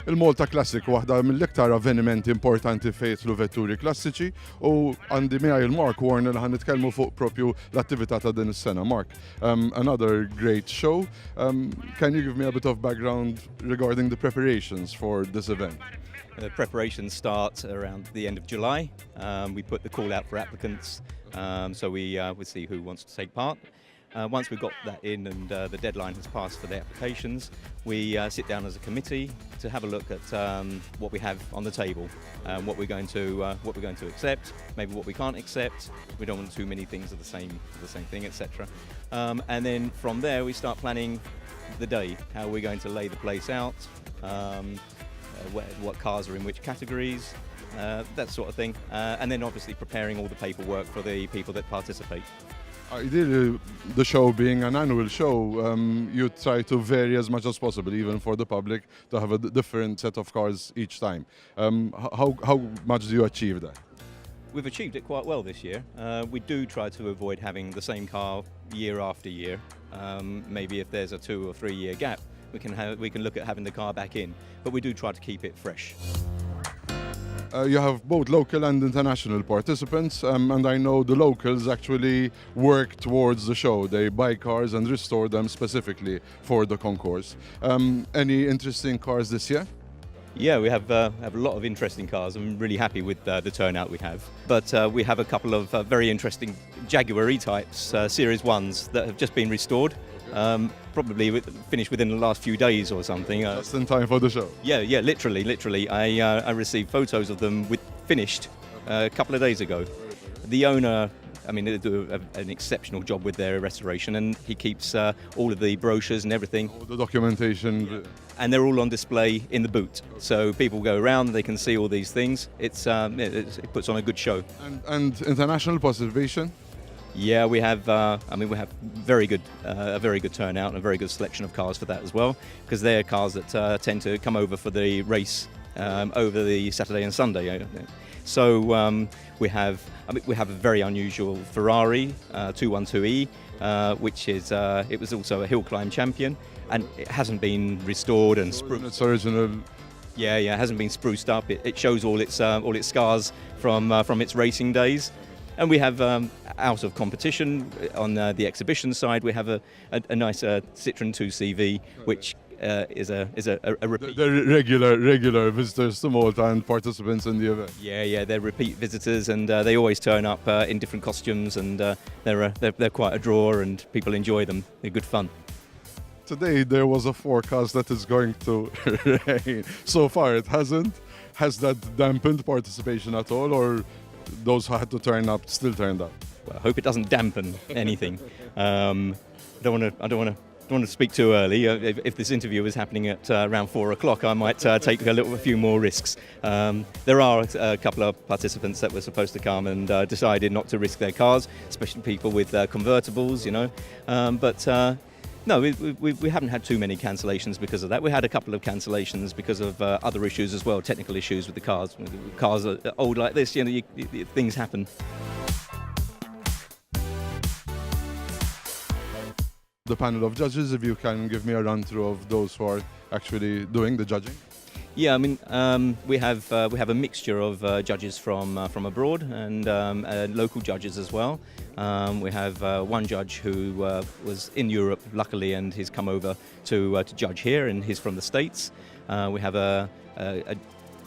Il-Malta Classic waħda mill-iktar avvenimenti importanti fejn vetturi klassiċi u għandi miegħi il-Mark Warner li ħan nitkellmu fuq propju l-attività ta' din is-sena. Mark, another great show. Can you give me a bit of background regarding the preparations for this event? The preparations start around the end of July. We put the call out for applicants, so we see who wants to take part. Once we've got that in and the deadline has passed for the applications, we sit down as a committee to have a look at what we have on the table, what we're going to accept, maybe what we can't accept. We don't want too many things of the same thing, etc. And then from there we start planning the day, how we're going to lay the place out, what cars are in which categories, that sort of thing, and then obviously preparing all the paperwork for the people that participate. Ideally, the show being an annual show, you try to vary as much as possible, even for the public, to have a different set of cars each time. How much do you achieve that? We've achieved it quite well this year. We do try to avoid having the same car year after year. Maybe if there's a 2 or 3 year gap, we can look at having the car back in, but we do try to keep it fresh. You have both local and international participants, and I know the locals actually work towards the show. They buy cars and restore them specifically for the concourse. Any interesting cars this year? Yeah, we have a lot of interesting cars. I'm really happy with the turnout we have. But we have a couple of very interesting Jaguar E-types, Series 1s, that have just been restored. Probably finished within the last few days or something. Just in time for the show? Yeah, literally. I received photos of them finished a couple of days ago. The owner, they do an exceptional job with their restoration, and he keeps all of the brochures and everything. All the documentation. And they're all on display in the boot. So people go around, they can see all these things. It puts on a good show. And international participation? Yeah, we have. We have a very good turnout and a very good selection of cars for that as well, because they're cars that tend to come over for the race over the Saturday and Sunday. So we have a very unusual Ferrari 212E, which is it was also a hill climb champion, and it hasn't been restored and spruced. It's original. Yeah, it hasn't been spruced up. It shows all its scars from its racing days. And we have, out of competition, on the exhibition side, we have a nice Citroen 2CV, which is a repeat. The regular visitors to Malta and participants in the event. Yeah, they're repeat visitors, and they always turn up in different costumes, and they're quite a draw, and people enjoy them. They're good fun. Today there was a forecast that it's going to rain. So far it hasn't. Has that dampened participation at all, or those who had to turn up still turned up? Well, I hope it doesn't dampen anything. I don't want to speak too early. If this interview was happening at around 4 o'clock, I might take a few more risks. There are a couple of participants that were supposed to come and decided not to risk their cars, especially people with convertibles, But no, we haven't had too many cancellations because of that. We had a couple of cancellations because of other issues as well, technical issues with the cars. When cars are old like this, things happen. The panel of judges, if you can give me a run-through of those who are actually doing the judging. Yeah, we have a mixture of judges from abroad and local judges as well. We have one judge who was in Europe, luckily, and he's come over to judge here, and he's from the States. We have a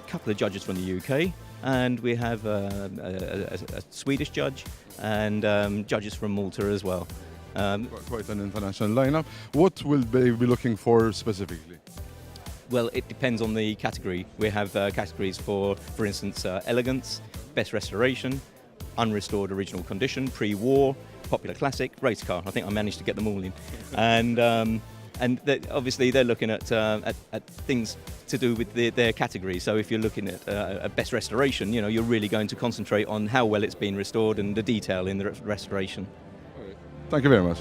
couple of judges from the UK, and we have a Swedish judge and judges from Malta as well. Quite an international lineup. What will they be looking for specifically? Well, it depends on the category. We have categories for instance, elegance, best restoration, unrestored original condition, pre-war, popular classic, race car. I think I managed to get them all in. And obviously they're looking at things to do with their category. So if you're looking at a best restoration, you're really going to concentrate on how well it's been restored and the detail in the restoration. Thank you very much.